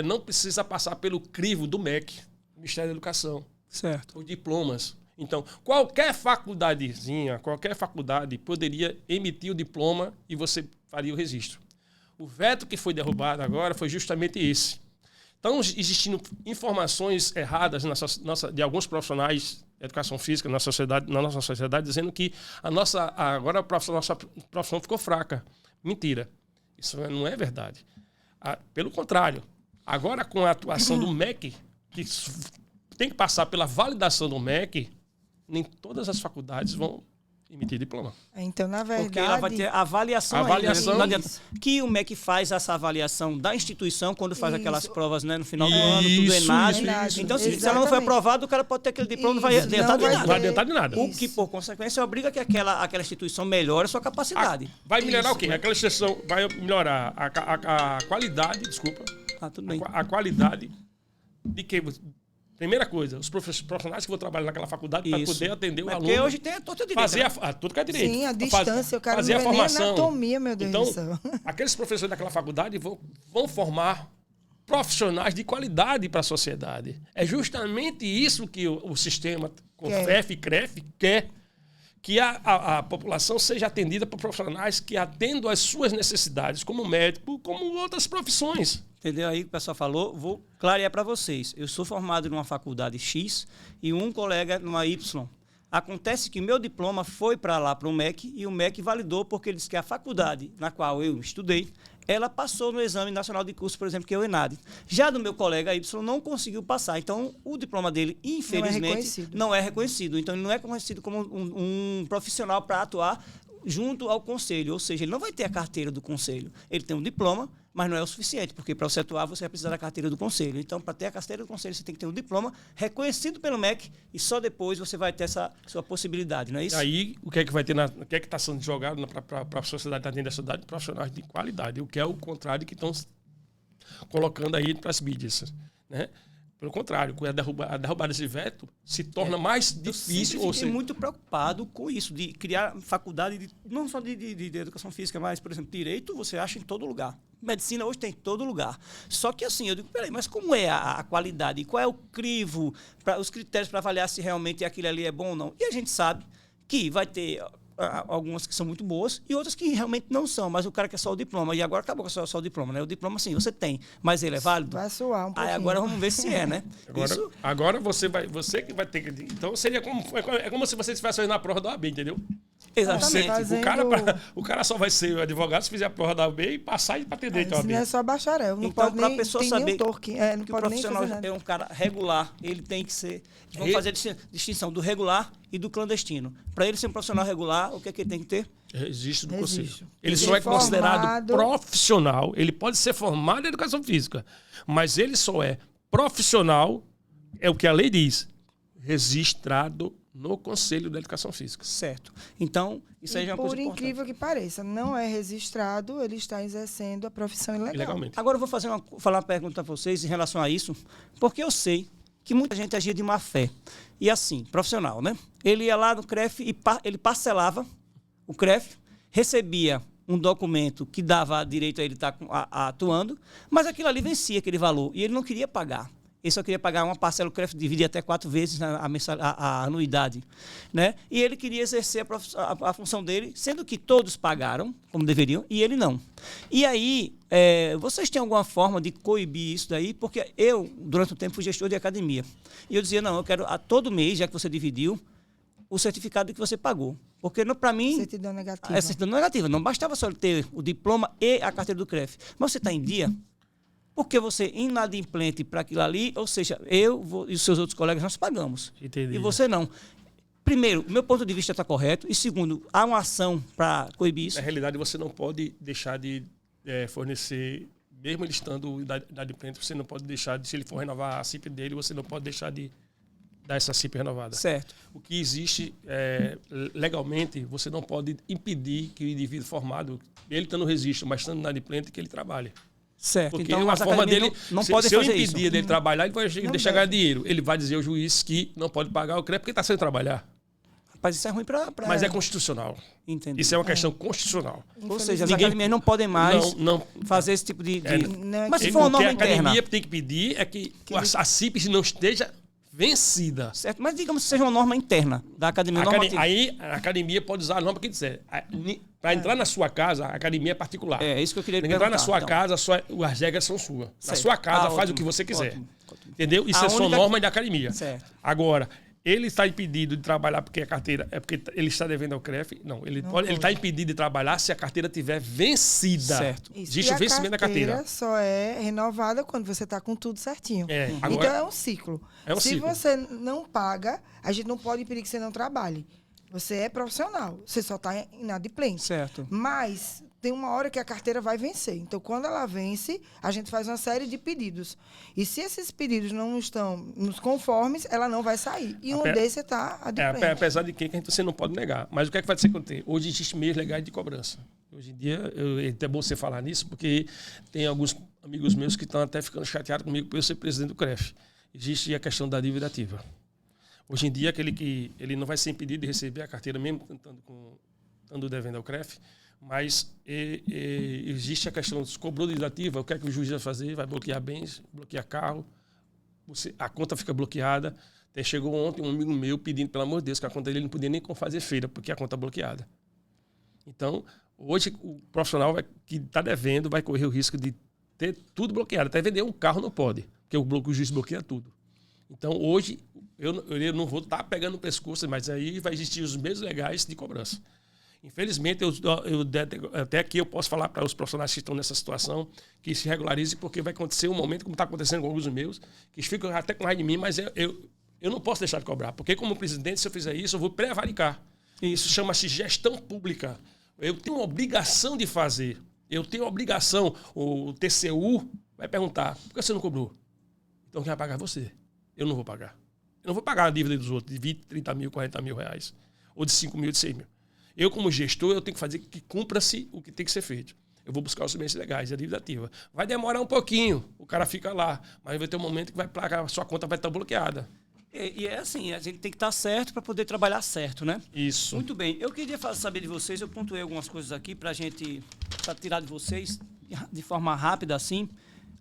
não precisa passar pelo crivo do MEC, Ministério da Educação. Certo. Os diplomas. Então, qualquer faculdadezinha, qualquer faculdade poderia emitir o diploma e você faria o registro. O veto que foi derrubado agora foi justamente esse. Estão existindo informações erradas de alguns profissionais de educação física na nossa sociedade, dizendo que agora a nossa profissão ficou fraca. Mentira. Isso não é verdade. Pelo contrário, agora com a atuação do MEC, que tem que passar pela validação do MEC, nem todas as faculdades vão emitir diploma. Então, na verdade... Porque ela vai ter avaliação. Avaliação. Não adianta. Que o MEC faz essa avaliação da instituição quando faz aquelas provas, né, no final do ano, tudo ENAD. Então, se ela não foi aprovada, o cara pode ter aquele diploma, não vai adiantar de nada. Não vai adiantar de nada. O que, por consequência, obriga que aquela instituição melhore a sua capacidade. Vai melhorar o quê? Aquela instituição vai melhorar a qualidade, desculpa. Tudo bem. A qualidade de que... Primeira coisa, os profissionais que vão trabalhar naquela faculdade para poder atender o aluno. Porque hoje tem todo direito. Fazer tudo que é direito. Sim, a distância, eu quero fazer a ver formação. nem anatomia, meu Deus então, do céu. Aqueles professores daquela faculdade vão formar profissionais de qualidade para a sociedade. É justamente isso que o sistema, com FEF e CREF, quer. Que a população seja atendida por profissionais que atendam às suas necessidades, como médico, como outras profissões. Entendeu aí o que o pessoal falou? Vou clarear para vocês. Eu sou formado numa faculdade X e um colega numa Y. Acontece que meu diploma foi para lá, para o MEC, e o MEC validou porque ele disse que a faculdade na qual eu estudei, ela passou no Exame Nacional de Curso, por exemplo, que é o ENAD. Já do meu colega Y não conseguiu passar. Então, o diploma dele, infelizmente, não é reconhecido. Então, ele não é reconhecido como um profissional para atuar junto ao conselho. Ou seja, ele não vai ter a carteira do conselho. Ele tem um diploma, mas não é o suficiente, porque para você atuar, você vai precisar da carteira do conselho. Então, para ter a carteira do conselho, você tem que ter um diploma reconhecido pelo MEC e só depois você vai ter essa sua possibilidade, não é isso? Aí, o que é que vai ter, o que é que está sendo jogado para a sociedade atender a sociedade? Profissionais de qualidade, o que é o contrário que estão colocando aí para as mídias, né? Pelo contrário, com a derrubada desse veto, se torna mais difícil. Eu fiquei muito preocupado com isso, de criar faculdade, não só de educação física, mas, por exemplo, direito você acha em todo lugar. Medicina hoje tem em todo lugar. Só que assim, eu digo, peraí, mas como é a qualidade? E qual é o crivo, os critérios para avaliar se realmente aquilo ali é bom ou não? E a gente sabe que vai ter algumas que são muito boas e outras que realmente não são, mas o cara quer só o diploma. E agora acabou com só o diploma, né? O diploma, sim, você tem, mas ele é válido? Vai suar um pouquinho. Aí agora vamos ver se é, né? Agora você que vai ter que... Então seria como se você estivesse na prova da OAB, entendeu? Exatamente. O cara só vai ser advogado se fizer a prova da OAB e passar e para ter direito à OAB. Não é só bacharel. Não então, pode para a nem, pessoa saber não que pode o profissional é um cara regular, ele tem que ser... Vamos fazer a distinção do regular e do clandestino. Para ele ser um profissional regular, o que é que ele tem que ter? Registro do conselho. Ele só é considerado profissional. Ele pode ser formado em educação física, mas ele só é profissional, é o que a lei diz, registrado no Conselho da Educação Física. Certo. Então, isso aí já é uma coisa importante. Por incrível que pareça, não é registrado, ele está exercendo a profissão ilegalmente. Agora eu vou falar uma pergunta a vocês em relação a isso, porque eu sei que muita gente agia de má fé. E assim, profissional, né? Ele ia lá no CREF e ele parcelava o CREF, recebia um documento que dava direito a ele estar atuando, mas aquilo ali vencia aquele valor e ele não queria pagar. Ele só queria pagar uma parcela do CREF, dividir até 4 vezes a anuidade, né? E ele queria exercer a função dele, sendo que todos pagaram, como deveriam, e ele não. E aí, vocês têm alguma forma de coibir isso daí? Porque eu, durante um tempo, fui gestor de academia. E eu dizia, não, eu quero a todo mês, já que você dividiu, o certificado que você pagou. Porque, para mim... Certidão negativa. É certidão negativa. Não bastava só ter o diploma e a carteira do CREF. Mas você está em dia... Porque você inadimplente para aquilo ali, ou seja, eu e os seus outros colegas, nós pagamos. Entendi. E você não. Primeiro, o meu ponto de vista está correto. E segundo, há uma ação para coibir isso. Na realidade, você não pode deixar de fornecer, mesmo ele estando inadimplente, você não pode deixar de, se ele for renovar a CIP dele, você não pode deixar de dar essa CIP renovada. Certo. O que existe legalmente, você não pode impedir que o indivíduo formado, ele está no registro, mas estando inadimplente, que ele trabalhe. Certo. Porque Então, a as forma academias dele, não podem se eu fazer impedir isso. dele trabalhar, ele vai deixar deve. ganhar dinheiro. Ele vai dizer ao juiz que não pode pagar o CREF porque está sem trabalhar. Rapaz, isso é ruim para... Mas é constitucional. entender. Isso é uma questão constitucional. Ou seja, as Ninguém- academias não podem mais Não. fazer esse tipo de... Não, Mas se que- for uma O que norma a interna... academia tem que pedir é que a CIPES não esteja vencida. Certo, mas digamos que seja uma norma interna da academia. Normativa. Aí a academia pode usar a norma que disser. Para entrar na sua casa, a academia é particular. É isso que eu queria Entrar na perguntar, sua então. casa, as regras são suas. Na Certo. sua casa, faz Ótimo, o que você quiser. ótimo. Entendeu? Isso A é só única- norma da academia. Certo. Agora, ele está impedido de trabalhar porque a carteira é porque ele está devendo ao CREF? Não, ele está impedido de trabalhar se a carteira tiver vencida. Certo. Isso. Existe E o vencimento da carteira. só é renovada quando você está com tudo certinho. É, Então agora- é um ciclo. É um Se ciclo. você não paga, a gente não pode impedir que você não trabalhe. Você é profissional, você só está inadimplente. Certo. Mas tem uma hora que a carteira vai vencer. Então, quando ela vence, a gente faz uma série de pedidos. E se esses pedidos não estão nos conformes, ela não vai sair. E um Ape- desses está adimplente. Apesar de que você não pode negar. Mas o que é que vai acontecer? Hoje existem meios legais de cobrança. Hoje em dia, é até bom você falar nisso, porque tem alguns amigos meus que estão até ficando chateados comigo por eu ser presidente do CREF. Existe a questão da dívida ativa. Hoje em dia, aquele que ele não vai ser impedido de receber a carteira, mesmo estando devendo ao CREF, mas existe a questão de cobrou dívida ativa, o que é que o juiz vai fazer? Vai bloquear bens, bloquear carro, a conta fica bloqueada. Até chegou ontem um amigo meu pedindo, pelo amor de Deus, que a conta dele não podia nem fazer feira, porque a conta é bloqueada. Então, hoje, o profissional que está devendo vai correr o risco de ter tudo bloqueado. Até vender um carro não pode, porque o juiz bloqueia tudo. Então, hoje, eu não vou estar pegando no pescoço, mas aí vai existir os meios legais de cobrança. Infelizmente, até aqui eu posso falar para os profissionais que estão nessa situação que se regularizem, porque vai acontecer um momento, como está acontecendo com alguns meus, que eles ficam até com raiva de mim, mas eu não posso deixar de cobrar, porque como presidente, se eu fizer isso, eu vou prevaricar. Isso chama-se gestão pública. Eu tenho uma obrigação de fazer. Eu tenho obrigação. O TCU vai perguntar, por que você não cobrou? Então quem vai pagar é você. Eu não vou pagar. Eu não vou pagar a dívida dos outros de 20, 30 mil, 40 mil reais. Ou de 5 mil, de 6 mil. Eu, como gestor, eu tenho que fazer que cumpra-se o que tem que ser feito. Eu vou buscar os bens legais, a dívida ativa. Vai demorar um pouquinho, o cara fica lá. Mas vai ter um momento que vai placar, a sua conta vai estar bloqueada. E é assim, a gente tem que estar certo para poder trabalhar certo, né? Isso. Muito bem. Eu queria saber de vocês, eu pontuei algumas coisas aqui para a gente tirar de vocês, de forma rápida assim,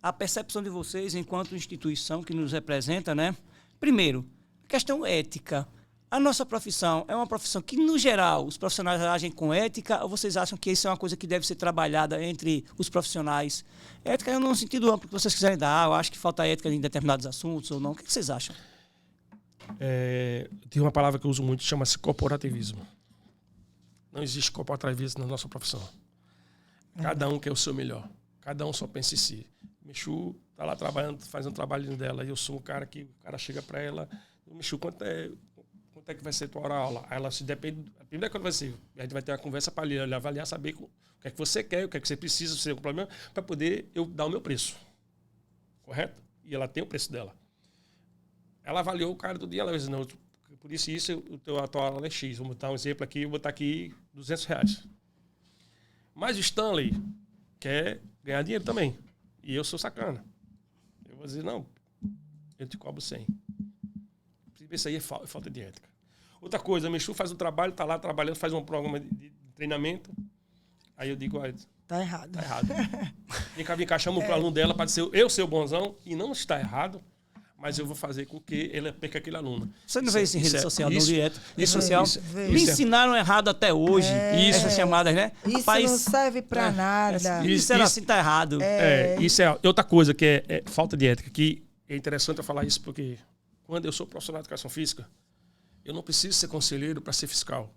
a percepção de vocês enquanto instituição que nos representa, né? Primeiro, questão ética. A nossa profissão é uma profissão que, no geral, os profissionais agem com ética, ou vocês acham que isso é uma coisa que deve ser trabalhada entre os profissionais? Ética no sentido amplo que vocês quiserem dar, eu acho que falta ética em determinados assuntos ou não. O que vocês acham? Tem uma palavra que eu uso muito, chama-se corporativismo. Não existe corporativismo na nossa profissão. Cada um quer o seu melhor. Cada um só pensa em si. Michu está lá trabalhando, faz um trabalho dela, e eu sou um cara que o cara chega para ela, Michu, quanto é que vai ser a tua aula? Aí ela se depende, a primeira coisa vai ser, a gente vai ter uma conversa para avaliar, saber o que é que você quer, o que é que você precisa, se tem um problema, para poder eu dar o meu preço. Correto? E ela tem o preço dela. Ela avaliou o cara do dia, ela disse, não, por isso a tua aula é X. Vou botar um exemplo aqui, eu vou botar aqui R$200. Mas o Stanley quer ganhar dinheiro também. E eu sou sacana. Eu vou dizer, não, eu te cobro 100. Isso aí é falta de ética. Outra coisa, a Michu faz um trabalho, está lá trabalhando, faz um programa de treinamento. Aí eu digo, olha, Tá errado. tá errado. Vem cá, chama o aluno dela para dizer, eu ser o bonzão, e não está errado, mas eu vou fazer com que ele perca aquele aluno. Você não vê isso em rede social, não direto? Rede isso- social. isso- Me ensinaram errado até hoje. Essas chamadas, né? Isso Rapaz, não serve pra nada. isso era assim, tá errado. Isso é outra coisa que é falta de ética, que é interessante eu falar isso porque quando eu sou profissional de educação física, eu não preciso ser conselheiro para ser fiscal.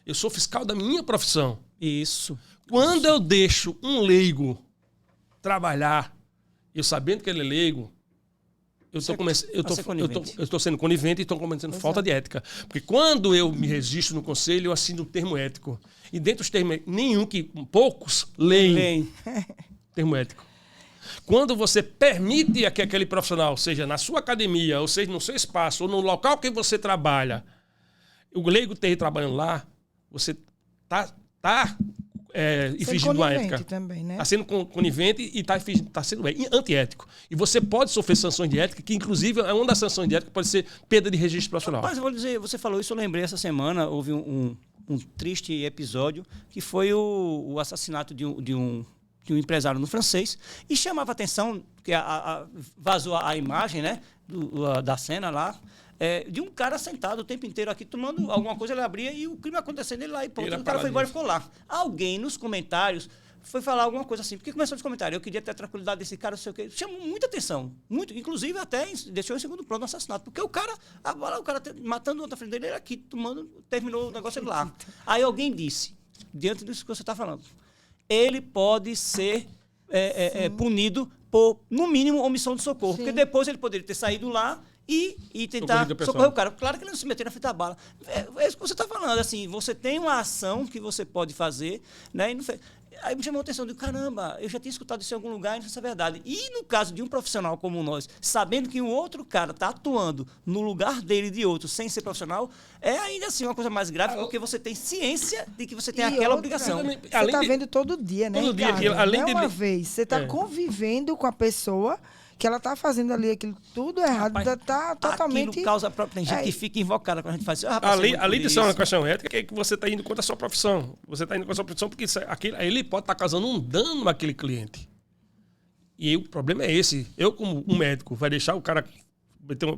Eu sou fiscal da minha profissão. Isso. Quando eu deixo um leigo trabalhar, eu sabendo que ele é leigo, eu estou sendo conivente e estou cometendo falta de ética. Porque quando eu me registro no conselho, eu assino um termo ético. E dentro dos termos poucos leem termo ético. Quando você permite que aquele profissional, seja na sua academia, ou seja no seu espaço, ou no local que você trabalha, o leigo esteja trabalhando lá, você está infringindo uma ética. Também, né? Está sendo conivente e está sendo antiético. E você pode sofrer sanções de ética, que inclusive uma das sanções de ética pode ser perda de registro profissional. Mas eu vou dizer, você falou isso, eu lembrei essa semana, houve um triste episódio, que foi o assassinato de um empresário no francês, e chamava atenção, porque vazou a imagem, né, da cena lá, de um cara sentado o tempo inteiro aqui, tomando alguma coisa, ele abria e o crime acontecendo, ele lá e pronto. O cara foi embora e ficou lá. Alguém nos comentários foi falar alguma coisa assim, porque começou nos comentários, eu queria ter a tranquilidade desse cara, não sei o quê. Chamou muita atenção, muito, inclusive até deixou em segundo plano o assassinato, porque o cara matando outra frente dele, ele aqui, terminou o negócio lá. Aí alguém disse, diante disso que você está falando, ele pode ser punido por, no mínimo, omissão de socorro, porque depois ele poderia ter saído lá e tentar socorrer o cara. Claro que ele não se meter na frente da bala. É isso que você está falando. Assim, você tem uma ação que você pode fazer, né? E não fez. Aí me chamou a atenção, caramba, eu já tinha escutado isso em algum lugar e não sei se é verdade. E no caso de um profissional como nós, sabendo que um outro cara está atuando no lugar dele de outro sem ser profissional, é ainda assim uma coisa mais grave, porque você tem ciência de que você tem aquela obrigação. Você está vendo todo dia, né? Todo dia. Além de uma vez, você está convivendo com a pessoa que ela está fazendo ali aquilo tudo errado, está totalmente... Aquilo causa própria... Tem gente que fica invocada quando a gente faz isso. Além de ser uma questão ética, é que você está indo contra a sua profissão. Você está indo contra a sua profissão porque ele pode estar causando um dano naquele cliente. E o problema é esse. Eu, como um médico, vai deixar o cara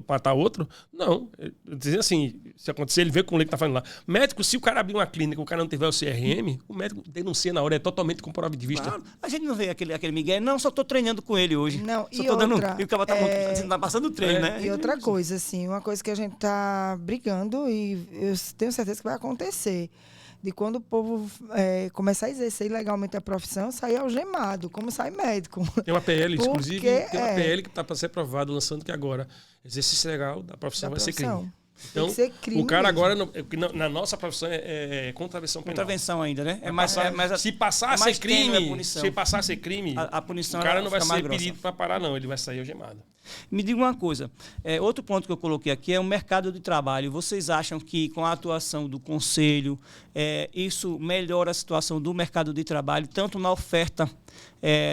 matar outro? Não. Dizendo assim, se acontecer, ele vê como ele está falando lá. Médico, se o cara abrir uma clínica e o cara não tiver o CRM, o médico denuncia na hora, é totalmente com prova de vista. Claro. A gente não vê aquele Miguel, não, só estou treinando com ele hoje. Não, só tô dando, e o cara tá passando o treino, né? E outra coisa, assim, uma coisa que a gente está brigando e eu tenho certeza que vai acontecer. De quando o povo começar a exercer ilegalmente a profissão, sair algemado, como sai médico. Tem uma PL, inclusive, tem uma PL que está para ser aprovada, lançando que agora exercício legal da profissão vai ser crime. Então, o cara agora, na nossa profissão, é contravenção penal. Contravenção ainda, né? Se passar a ser crime, a punição o cara não vai ser pedido para parar, não. Ele vai sair algemado. Me diga uma coisa. Outro ponto que eu coloquei aqui é o mercado de trabalho. Vocês acham que, com a atuação do Conselho, isso melhora a situação do mercado de trabalho, tanto na oferta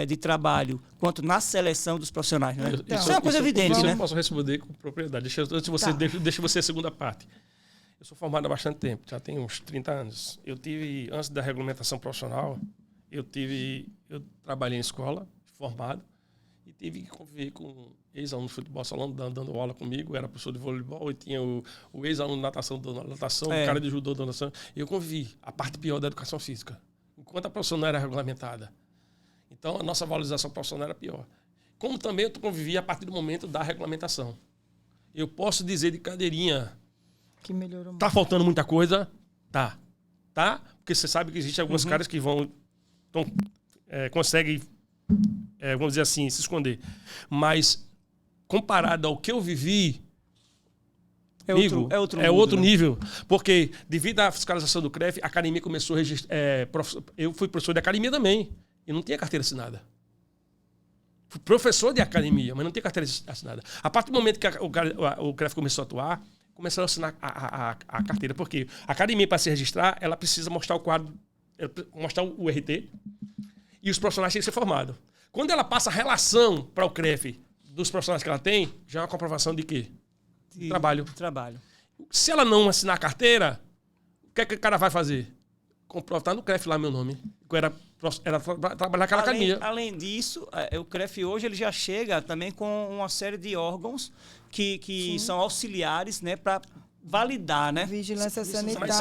de trabalho, quanto na seleção dos profissionais, né? Então, isso é uma coisa evidente, né? Eu posso responder com propriedade. Deixa você a segunda parte. Eu sou formado há bastante tempo, já tenho uns 30 anos. Antes da regulamentação profissional, eu trabalhei em escola, formado, e tive que conviver com ex-aluno de futebol salão dando aula comigo, era professor de voleibol, e tinha o ex-aluno de natação, o cara de judô, natação. E eu convivi a parte pior da educação física, enquanto a profissão não era regulamentada. Então, a nossa valorização profissional era pior. Como também eu convivi a partir do momento da regulamentação. Eu posso dizer de cadeirinha... Que melhorou muito. Tá faltando muita coisa? Tá. Porque você sabe que existem alguns caras que conseguem, vamos dizer assim, se esconder. Mas, comparado ao que eu vivi... É outro nível. Porque, devido à fiscalização do CREF, a academia começou a registrar... eu fui professor de academia também. E não tinha carteira assinada. Fui professor de academia, mas não tinha carteira assinada. A partir do momento que o CREF começou a atuar, começaram a assinar a carteira. Porque a academia, para se registrar, ela precisa mostrar o quadro, mostrar o RT, e os profissionais têm que ser formados. Quando ela passa a relação para o CREF dos profissionais que ela tem, já é uma comprovação de quê? De trabalho. Se ela não assinar a carteira, o que é que o cara vai fazer? Tá no CREF lá meu nome. Era trabalhar naquela academia. Além disso, o CREF hoje ele já chega também com uma série de órgãos que são auxiliares, né, para validar, né? Vigilância sanitária.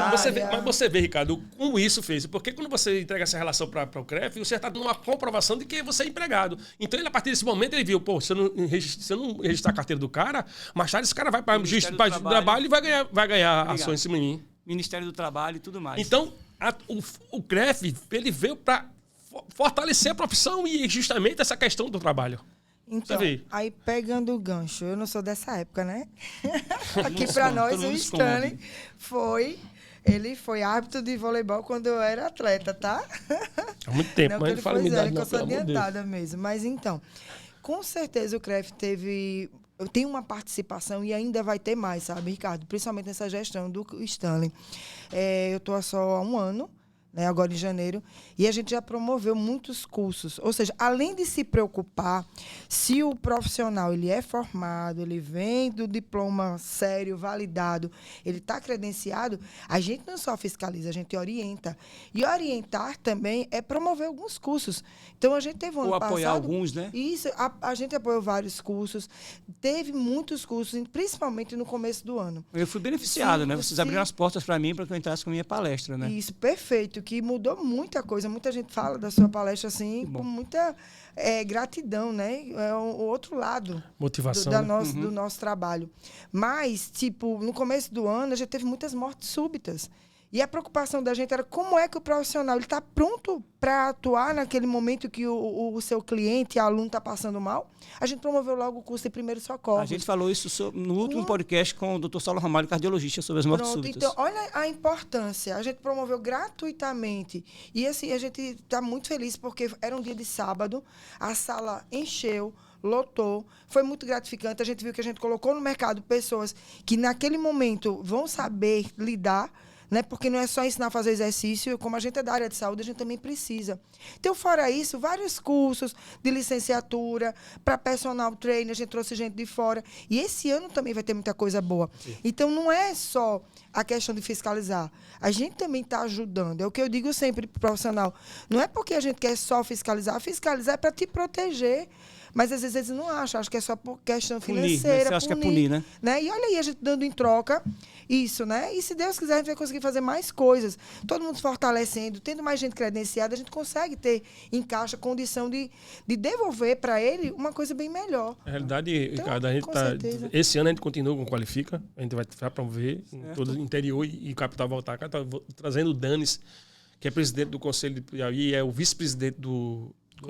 Mas você vê, Ricardo, como isso fez. Porque quando você entrega essa relação para o CREF, você está dando uma comprovação de que você é empregado. Então, a partir desse momento, ele viu, se eu não registrar a carteira do cara, mais tarde esse cara vai para o registro do trabalho e vai ganhar ações em cima de mim. Ministério do Trabalho e tudo mais. Então, o CREF, ele veio para fortalecer a profissão e justamente essa questão do trabalho. Então, aí pegando o gancho, eu não sou dessa época, né? Aqui para nós, o Stanley ele foi árbitro de voleibol quando eu era atleta, tá? Há muito tempo, não, mas ele fala idade, não, eu sou adiantada mesmo. Mas então, com certeza o CREF tem uma participação e ainda vai ter mais, sabe, Ricardo? Principalmente nessa gestão do Stanley. Eu estou só há um ano né, agora em janeiro, e a gente já promoveu muitos cursos. Ou seja, além de se preocupar se o profissional ele é formado, ele vem do diploma sério, validado, ele está credenciado, a gente não só fiscaliza, a gente orienta. E orientar também é promover alguns cursos. Então, a gente teve um ano passado... Ou apoiar alguns, né? Isso, a gente apoiou vários cursos, teve muitos cursos, principalmente no começo do ano. Eu fui beneficiado, Sim, né? Vocês sim. abriram as portas para mim para que eu entrasse com a minha palestra, né? Isso, perfeito, que mudou muita coisa. Muita gente fala da sua palestra assim, com muita gratidão, né? É o outro lado Motivação. do nosso trabalho. Mas, tipo, no começo do ano, a gente teve muitas mortes súbitas. E a preocupação da gente era como é que o profissional está pronto para atuar naquele momento que o seu cliente, aluno, está passando mal. A gente promoveu logo o curso de primeiros socorros. A gente falou isso no último podcast com o Dr. Saulo Ramalho, cardiologista, sobre as mortes súbitas. Então, olha a importância. A gente promoveu gratuitamente. E assim, a gente está muito feliz porque era um dia de sábado, a sala encheu, lotou, foi muito gratificante. A gente viu que a gente colocou no mercado pessoas que naquele momento vão saber lidar, né? Porque não é só ensinar a fazer exercício, como a gente é da área de saúde, a gente também precisa. Então, fora isso, vários cursos de licenciatura, para personal trainer, a gente trouxe gente de fora. E esse ano também vai ter muita coisa boa. Sim. Então, não é só a questão de fiscalizar. A gente também está ajudando. É o que eu digo sempre para o profissional. Não é porque a gente quer só fiscalizar. Fiscalizar é para te proteger. Mas às vezes eles não acham que é só por questão financeira. Punir, né? Você acha que é punir, né? E olha aí, a gente dando em troca isso, né? E se Deus quiser, a gente vai conseguir fazer mais coisas. Todo mundo se fortalecendo, tendo mais gente credenciada, a gente consegue ter em caixa a condição de devolver para ele uma coisa bem melhor. Na realidade, então, Ricardo, a gente esse ano a gente continua com o Qualifica, a gente vai promover em todo o interior e capital voltar cá, trazendo o Danis, que é presidente do Conselho de Piauí, é o vice-presidente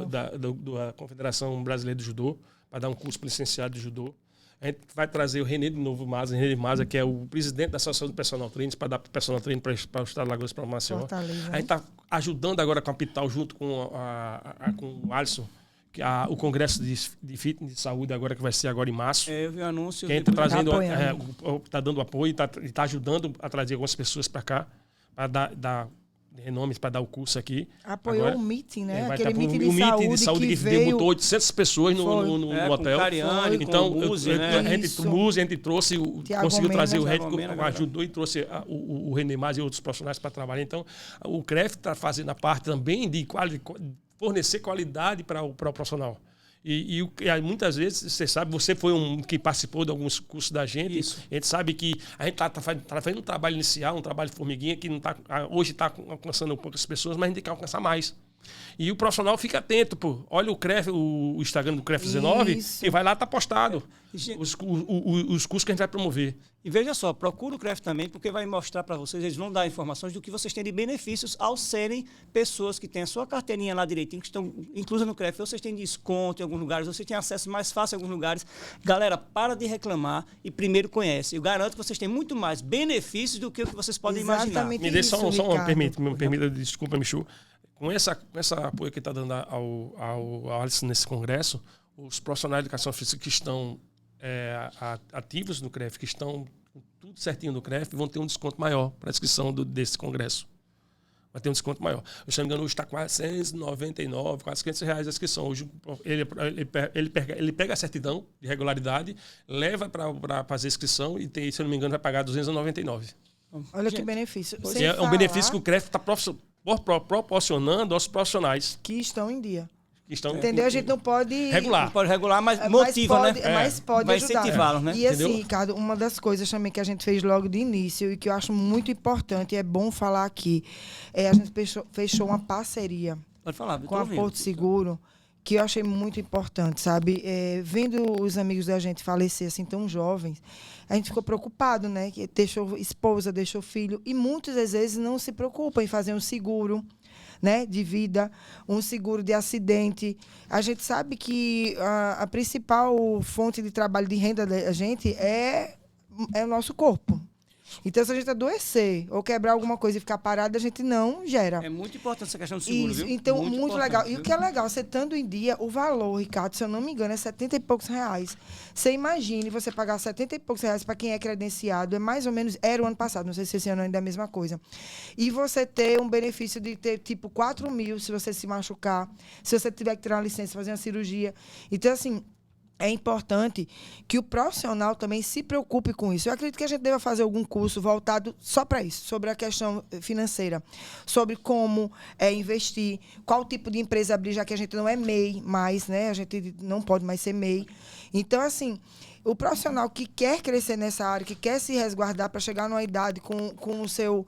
da Confederação Brasileira de Judô, para dar um curso para licenciado de judô. A gente vai trazer o René de Novo Maza, que é o presidente da Associação do Personal Training, para dar personal training para o Estado de Alagoas, para o Maceió. A gente está ajudando agora a capital, junto com o Alisson, que o Congresso de Fitness de Saúde, agora, que vai ser agora em março. Eu vi o anúncio. Que a gente está trazendo, está dando apoio, está ajudando a trazer algumas pessoas para cá, para dar renomes para dar o curso aqui. Apoiou agora, o meeting, né? Aquele meeting de saúde que debutou 800 pessoas no hotel. Com Cariani, então, com o Muzi, a gente trouxe, conseguiu trazer o Red, ajudou e trouxe o René Mas e outros profissionais para trabalhar. Então, o CREF está fazendo a parte também de fornecer qualidade para o profissional. E muitas vezes, você sabe, você foi que participou de alguns cursos da gente. Isso. A gente sabe que a gente está fazendo um trabalho inicial, um trabalho de formiguinha, que não hoje está alcançando poucas pessoas, mas a gente tem que alcançar mais. E o profissional fica atento, pô. Olha o Instagram do CREF 19 e vai lá, tá postado os cursos que a gente vai promover. E veja só, procura o CREF também, porque vai mostrar para vocês, eles vão dar informações do que vocês têm de benefícios ao serem pessoas que têm a sua carteirinha lá direitinho, que estão inclusas no CREF. Vocês têm desconto em alguns lugares, vocês têm acesso mais fácil em alguns lugares. Galera, para de reclamar e primeiro conhece. Eu garanto que vocês têm muito mais benefícios do que o que vocês podem imaginar. Me deixa só me permita, desculpa, Michu. Com essa apoio que está dando ao Alisson nesse congresso, os profissionais de educação física que estão ativos no CREF, que estão tudo certinho no CREF, vão ter um desconto maior para a inscrição desse congresso. Vai ter um desconto maior. Eu, se não me engano, hoje está quase R$499, quase R$500 a inscrição. Hoje ele pega a certidão de regularidade, leva para fazer a inscrição e, se eu não me engano, vai pagar R$299. Olha que benefício. É um benefício que o CREF está proporcionando aos profissionais que estão em dia. Entendeu? A gente não pode regular. Não pode regular, mas motiva, né? Mas pode vai ajudar. Incentivá-los, né? E assim, Ricardo, uma das coisas também que a gente fez logo de início e que eu acho muito importante, e é bom falar aqui, a gente fechou uma parceria com a Porto Seguro, que eu achei muito importante, sabe? Vendo os amigos da gente falecer assim tão jovens, a gente ficou preocupado, né? Que deixou esposa, deixou filho, e muitas das vezes não se preocupam em fazer um seguro, né, de vida, um seguro de acidente. A gente sabe que a principal fonte de trabalho, de renda da gente é o nosso corpo. Então, se a gente adoecer ou quebrar alguma coisa e ficar parado, a gente não gera. É muito importante essa questão do seguro, Isso, viu? então, muito legal. Viu? E o que é legal, você estando em dia, o valor, Ricardo, se eu não me engano, é 70 e poucos reais. Você imagine você pagar 70 e poucos reais para quem é credenciado, é mais ou menos, era o ano passado, não sei se esse ano ainda é a mesma coisa. E você ter um benefício de ter, tipo, 4 mil se você se machucar, se você tiver que tirar uma licença, fazer uma cirurgia. Então, assim, é importante que o profissional também se preocupe com isso. Eu acredito que a gente deva fazer algum curso voltado só para isso, sobre a questão financeira, sobre como investir, qual tipo de empresa abrir, já que a gente não é MEI mais, né? A gente não pode mais ser MEI. Então, assim, o profissional que quer crescer nessa área, que quer se resguardar para chegar numa idade com o seu,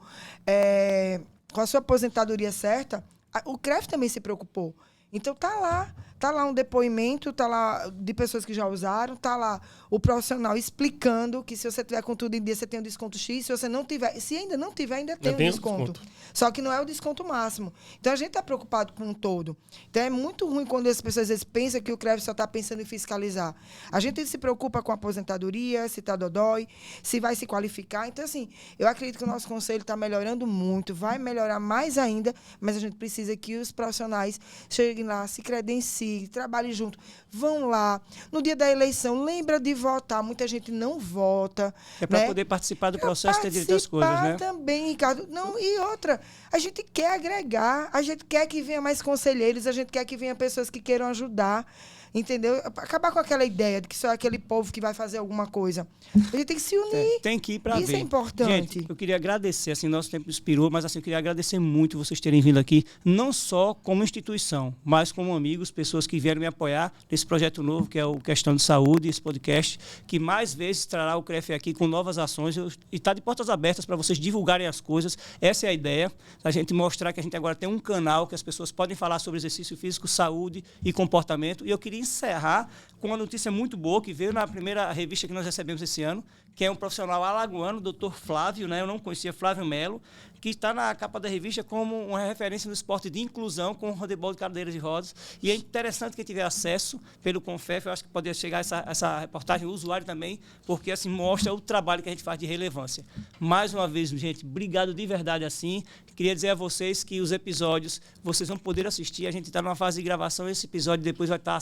com a sua aposentadoria certa, o CREF também se preocupou. Então, tá lá um depoimento, tá lá de pessoas que já usaram, tá lá o profissional explicando que se você tiver com tudo em dia, você tem um desconto X, se você não tiver, se ainda não tiver, ainda tem um desconto. Só que não é o desconto máximo. Então, a gente está preocupado com um todo. Então, é muito ruim quando as pessoas às vezes pensam que o CREF só está pensando em fiscalizar. A gente se preocupa com a aposentadoria, se está dodói, se vai se qualificar. Então, assim, eu acredito que o nosso conselho está melhorando muito, vai melhorar mais ainda, mas a gente precisa que os profissionais cheguem lá, se credenciem, trabalhem junto. Vão lá. No dia da eleição, lembra de votar. Muita gente não vota. É para poder participar do processo e ter direito às coisas, né? Também, Ricardo. Não, e outra, a gente quer agregar, a gente quer que venha mais conselheiros, a gente quer que venha pessoas que queiram ajudar. Entendeu? Acabar com aquela ideia de que só é aquele povo que vai fazer alguma coisa. A gente tem que se unir. Tem que ir para ver. Isso é importante. Gente, eu queria agradecer, assim, nosso tempo expirou, mas assim, eu queria agradecer muito vocês terem vindo aqui, não só como instituição, mas como amigos, pessoas que vieram me apoiar nesse projeto novo, que é o Questão de Saúde, esse podcast, que mais vezes trará o CREF aqui com novas ações e está de portas abertas para vocês divulgarem as coisas. Essa é a ideia, a gente mostrar que a gente agora tem um canal que as pessoas podem falar sobre exercício físico, saúde e comportamento. E eu queria encerrar com uma notícia muito boa que veio na primeira revista que nós recebemos esse ano, que é um profissional alagoano, o Dr. Flávio, né? Eu não conhecia, Flávio Melo, que está na capa da revista como uma referência no esporte de inclusão com o handebol de cadeira de rodas. E é interessante quem tiver acesso pelo Confef, eu acho que poderia chegar essa reportagem, o usuário também, porque assim mostra o trabalho que a gente faz de relevância. Mais uma vez, gente, obrigado de verdade assim. Queria dizer a vocês que os episódios vocês vão poder assistir. A gente está numa fase de gravação, esse episódio depois vai estar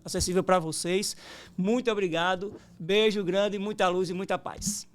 acessível para vocês. Muito obrigado, beijo grande, muita luz e muita paz.